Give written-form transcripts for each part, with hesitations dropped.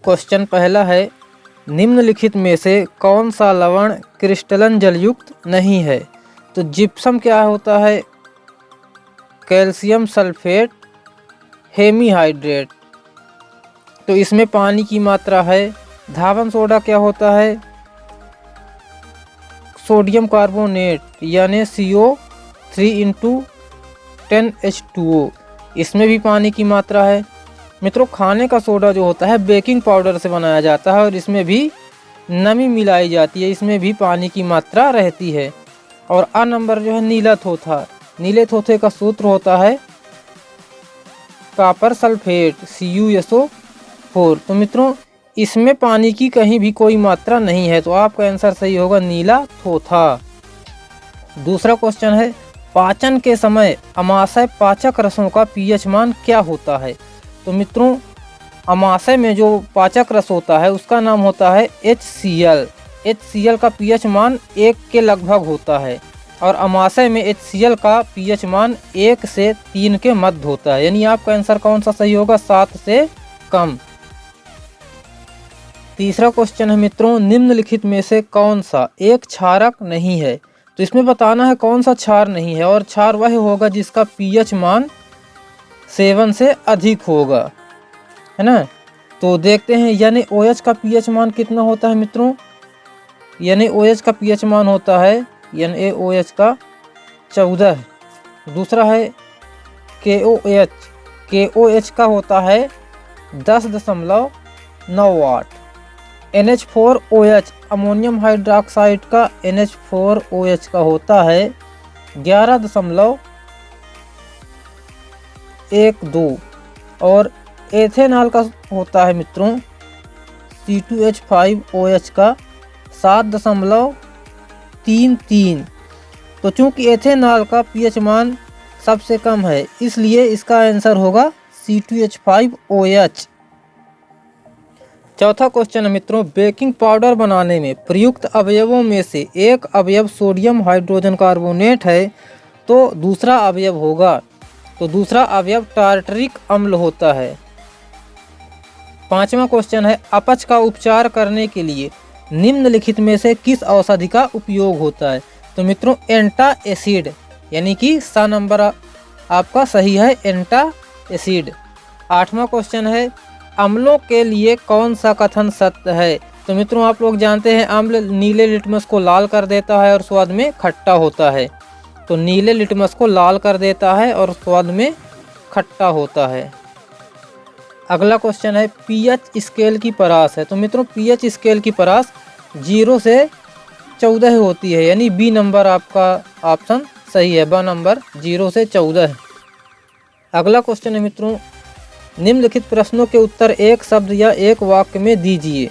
Question पहला है, निम्नलिखित में से कौन सा लवण क्रिस्टलन जलयुक्त नहीं है? तो जिप्सम क्या होता है? कैल्शियम सल्फेट हेमीहाइड्रेट, तो इसमें पानी की मात्रा है। धावन सोडा क्या होता है? सोडियम कार्बोनेट यानी CO3×10H2O, इसमें भी पानी की मात्रा है। मित्रों, खाने का सोडा जो होता है बेकिंग पाउडर से बनाया जाता है और इसमें भी नमी मिलाई जाती है, इसमें भी पानी की मात्रा रहती है। और आ नंबर जो है नीला थोथा, नीले थोथे का सूत्र होता है कॉपर सल्फेट CuSO4। तो मित्रों, इसमें पानी की कहीं भी कोई मात्रा नहीं है, तो आपका आंसर सही होगा नीला थोथा। दूसरा क्वेश्चन है, पाचन के समय अमाशय पाचक रसों का pH मान क्या होता है? तो मित्रों, अमाशय में जो पाचक रस होता है उसका नाम होता है HCl। HCl का pH मान 1 के लगभग होता है और अमाशय में HCl का pH मान 1 से 3 के मध्य होता है, यानी आपका आंसर कौन सा सही होगा? 7 से कम। तीसरा क्वेश्चन है मित्रों, निम्नलिखित में से कौन सा एक क्षारक नहीं है? तो इसमें बताना है कौन सा क्षार नहीं है, और क्षार वह होगा जिसका pH मान 7 से अधिक होगा, है ना। तो देखते हैं, यानी OH का pH मान कितना होता है मित्रों? यानी OH का pH मान होता है NaOH का 14। दूसरा है KOH का होता है 10.98। NH4OH अमोनियम हाइड्रोक्साइड का NH4OH का होता है 11.12। और एथेनॉल का होता है मित्रों C2H5OH का 7.33। तो चूंकि एथेनॉल का pH मान सबसे कम है, इसलिए इसका आंसर होगा C2H5OH। चौथा क्वेश्चन है मित्रों, बेकिंग पाउडर बनाने में प्रयुक्त अवयवों में से एक अवयव सोडियम हाइड्रोजन कार्बोनेट है, तो दूसरा अवयव होगा, तो दूसरा अवयव टार्टरिक अम्ल होता है। पांचवा क्वेश्चन है, अपच का उपचार करने के लिए निम्नलिखित में से किस औषधि का उपयोग होता है? तो मित्रों, एंटा एसिड, यानी कि सा नंबर आपका सही है, एंटा एसिड। आठवां क्वेश्चन है, अम्लों के लिए कौन सा कथन सत्य है? तो मित्रों, आप लोग जानते हैं अम्ल नीले लिटमस को लाल कर देता है और स्वाद में खट्टा होता है, तो नीले लिटमस को लाल कर देता है और स्वाद में खट्टा होता है। अगला क्वेश्चन है, pH स्केल की परास है। तो मित्रों, pH स्केल की परास 0 से 14 होती है, यानी बी नंबर आपका ऑप्शन सही है, ब नंबर 0 से 14 है। अगला क्वेश्चन है मित्रों, निम्नलिखित प्रश्नों के उत्तर एक शब्द या एक वाक्य में दीजिए।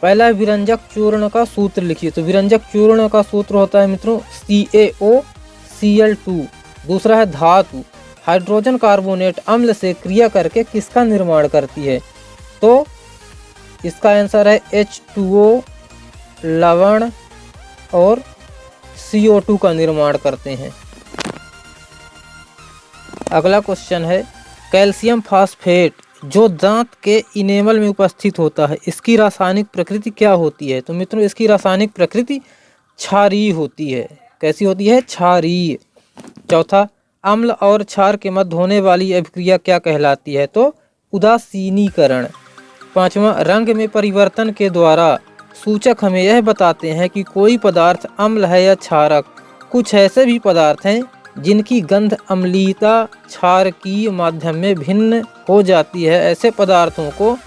पहला है, विरंजक चूर्ण का सूत्र लिखिए। तो विरंजक चूर्ण का सूत्र होता है मित्रों CaOCl2। दूसरा है, धातु हाइड्रोजन कार्बोनेट अम्ल से क्रिया करके किसका निर्माण करती है? तो इसका आंसर है H2O, लवण और CO2 का निर्माण करते हैं। अगला क्वेश्चन है, कैल्शियम फास्फेट जो दांत के इनेमल में उपस्थित होता है, इसकी रासायनिक प्रकृति क्या होती है? तो मित्रों, इसकी रासायनिक प्रकृति क्षारीय होती है। कैसी होती है? क्षारीय। चौथा, अम्ल और क्षार के मध्य होने वाली अभिक्रिया क्या कहलाती है? तो उदासीनीकरण। पांचवा, रंग में परिवर्तन के द्वारा सूचक हमें यह बताते हैं कि कोई पदार्थ अम्ल है या क्षारक। कुछ ऐसे भी पदार्थ हैं जिनकी गंध अम्लीयता क्षार की माध्यम में भिन्न हो जाती है, ऐसे पदार्थों को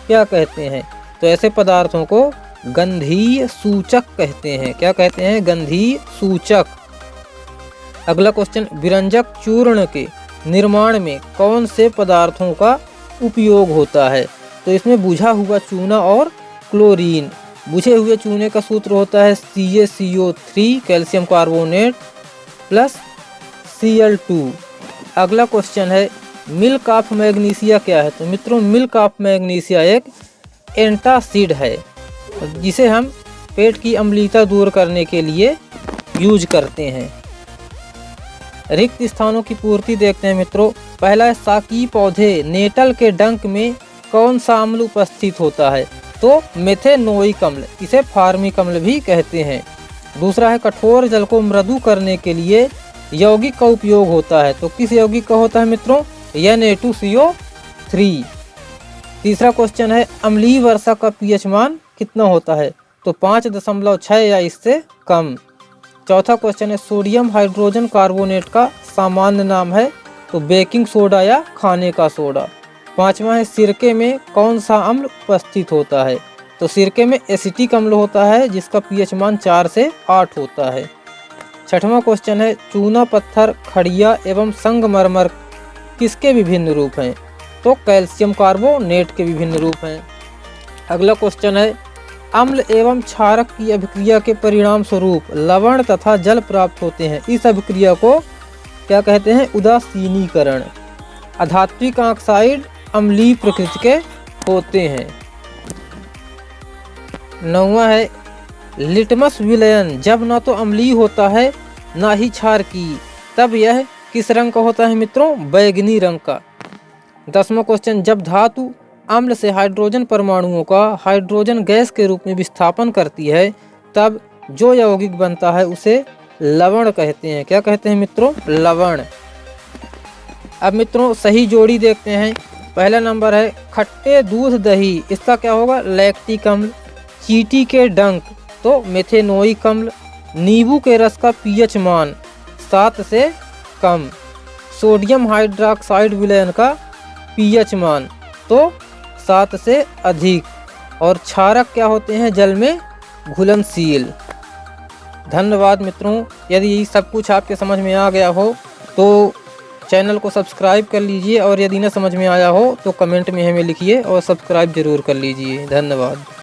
क्या कहते हैं? तो ऐसे पदार्थों को गंधीय सूचक कहते हैं। क्या कहते हैं? गंधीय सूचक। अगला क्वेश्चन, विरंजक चूर्ण के निर्माण में कौन से पदार्थों का उपयोग होता है? तो इसमें बुझा हुआ चूना और क्लोरीन। बुझे हुए चूने का सूत्र होता है CaCO3 calcium carbonate plus Cl2। अगला क्वेश्चन है, मिल्क ऑफ मैग्नीशिया क्या है? तो मित्रों, मिल्क ऑफ मैग्नीशिया एक एंटासिड है जिसे हम पेट की अम्लीयता दूर करने के लिए यूज करते हैं। रिक्त स्थानों की पूर्ति देखते हैं मित्रों। पहला है, साकी पौधे नेटल के डंक में कौन सा अम्ल उपस्थित होता है? तो मेथेनोइक अम्ल, इसे फार्मिक अम्ल भी कहते हैं। दूसरा है कठोर जल को मृदु करने के लिए यौगिक का उपयोग होता है। तो किस यौगिक का होता है मित्रों? Na2CO3। तीसरा क्वेश्चन है अम्लीय वर्षा का पीएच मान कितना होता है? तो 5.6 या इससे कम। चौथा क्वेश्चन है सोडियम हाइड्रोजन कार्बोनेट का सामान्य नाम है? तो बेकिंग सोडा या खाने का सोडा। पांचवा है सिरके में कौन सा अम्ल उपस्थित होता है? तो सिरके में एसिटिक अम्ल होता है जिसका पीएच मान 4 से 8 होता है। छठवां क्वेश्चन है चूना पत्थर, खड़िया एवं संगमरमर किसके विभिन्न रूप हैं? तो कैल्शियम कार्बोनेट के विभिन्न रूप हैं। अगला क्वेश्चन है अम्ल एवं क्षारक की अभिक्रिया के परिणाम स्वरूप लवण तथा जल प्राप्त होते हैं। इस अभिक्रिया को क्या कहते हैं? उदासीनीकरण। अधात्विक ऑक्साइड अम्लीय प्रकृति के होते हैं। नौवां है लिटमस विलयन जब न तो अम्लीय होता है न ही क्षार की, तब यह किस रंग का होता है मित्रों? बैगनी रंग का। 10वां क्वेश्चन जब धातु अम्ल से हाइड्रोजन परमाणुओं का हाइड्रोजन गैस के रूप में विस्थापन करती है तब जो यौगिक बनता है उसे लवण कहते हैं। क्या कहते हैं मित्रों? लवण। अब मित्रों सही जोड़ी देखते हैं। पहला नंबर है खट्टे दूध दही, इसका क्या होगा? लैक्टिक अम्ल। चींटी के डंक तो मेथेनोइक अम्ल। नींबू के रस का पीएच मान 7 से कम। सोडियम हाइड्रोक्साइड विलयन का पीएच मान तो 7 से अधिक। और क्षारक क्या होते हैं? जल में घुलनशील। धन्यवाद मित्रों। यदि ये सब कुछ आपके समझ में आ गया हो तो चैनल को सब्सक्राइब कर लीजिए और यदि न समझ में आया हो तो कमेंट में हमें लिखिए और सब्सक्राइब जरूर कर लीजिए। धन्यवाद।